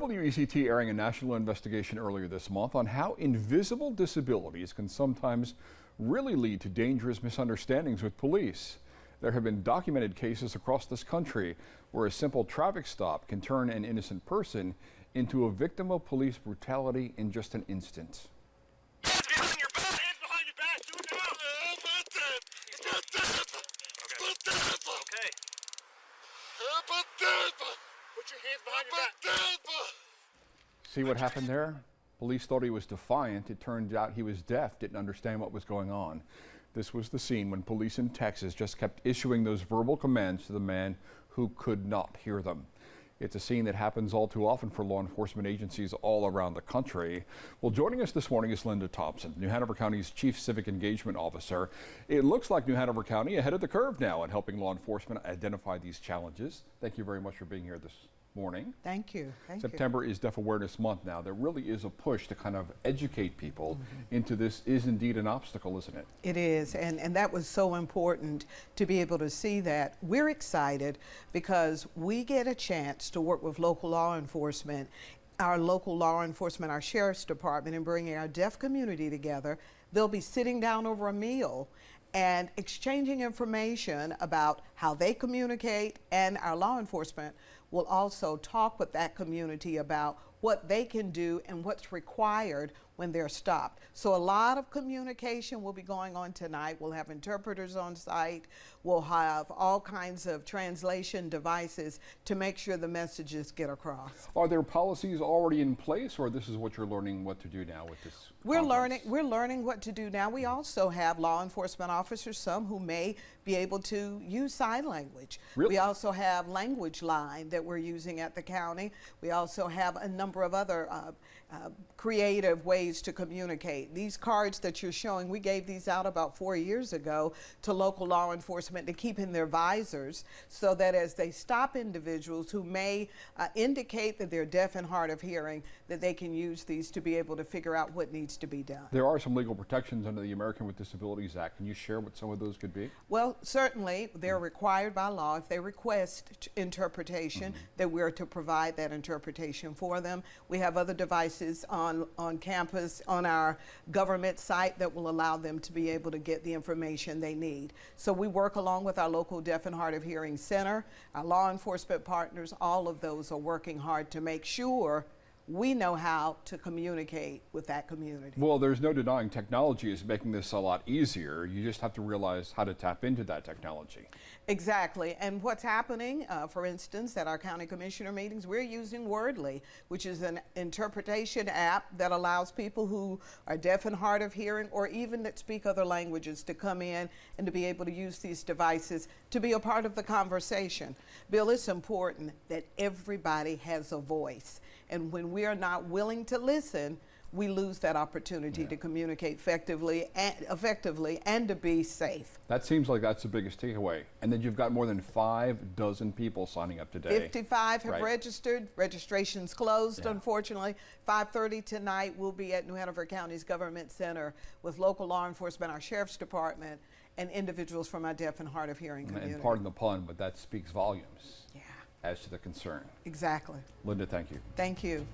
WECT airing a national investigation earlier this month on how invisible disabilities can sometimes really lead to dangerous misunderstandings with police. There have been documented cases across this country where a simple traffic stop can turn an innocent person into a victim of police brutality in just an instant. Hands behind your back! Hands behind your back! Do it now! Okay. Put your hands behind your back. See what happened there? Police thought he was defiant. It turned out he was deaf, didn't understand what was going on. This was the scene when police in Texas just kept issuing those verbal commands to the man who could not hear them. It's a scene that happens all too often for law enforcement agencies all around the country. Well, joining us this morning is Linda Thompson, New Hanover County's Chief Civic Engagement Officer. It looks like New Hanover County ahead of the curve now in helping law enforcement identify these challenges. Thank you very much for being here this morning. Thank you. September is Deaf Awareness Month now. There really is a push to kind of educate people into this is indeed an obstacle, isn't it? It is, and that was so important to be able to see that. We're excited because we get a chance to work with local law enforcement, our sheriff's department, and bringing our deaf community together. They'll be sitting down over a meal and exchanging information about how they communicate, and our law enforcement will also talk with that community about what they can do and what's required when they're stopped. So a lot of communication will be going on tonight. We'll have interpreters on site. We'll have all kinds of translation devices to make sure the messages get across. Are there policies already in place, or this is what you're learning what to do now with this We're conference? learning what to do now. We also have law enforcement officers, some who may be able to use sign language. Really? We also have language line that we're using at the county. We also have a number of other creative ways to communicate. These cards that you're showing, we gave these out about 4 years ago to local law enforcement to keep in their visors so that as they stop individuals who may indicate that they're deaf and hard of hearing, that they can use these to be able to figure out what needs to be done. There are some legal protections under the American with Disabilities Act. Can you share what some of those could be? Well, certainly they're required by law. If they request interpretation, that we're to provide that interpretation for them. We have other devices on campus, on our government site, that will allow them to be able to get the information they need. So we work along with our local Deaf and Hard of Hearing Center, our law enforcement partners. All of those are working hard to make sure we know how to communicate with that community. Well, there's no denying technology is making this a lot easier. You just have to realize how to tap into that technology. Exactly. And what's happening, for instance, at our county commissioner meetings, we're using Wordly, which is an interpretation app that allows people who are deaf and hard of hearing, or even that speak other languages, to come in and to be able to use these devices to be a part of the conversation. Bill, it's important that everybody has a voice. And when we are not willing to listen, we lose that opportunity to communicate effectively and to be safe. That seems like that's the biggest takeaway. And then you've got more than 5 people signing up today. 55 have registered. Registration's closed, unfortunately. 5:30 tonight, we'll be at New Hanover County's Government Center with local law enforcement, our sheriff's department, and individuals from our deaf and hard of hearing community. And pardon the pun, but that speaks volumes as to the concern. Exactly. Linda, thank you. Thank you.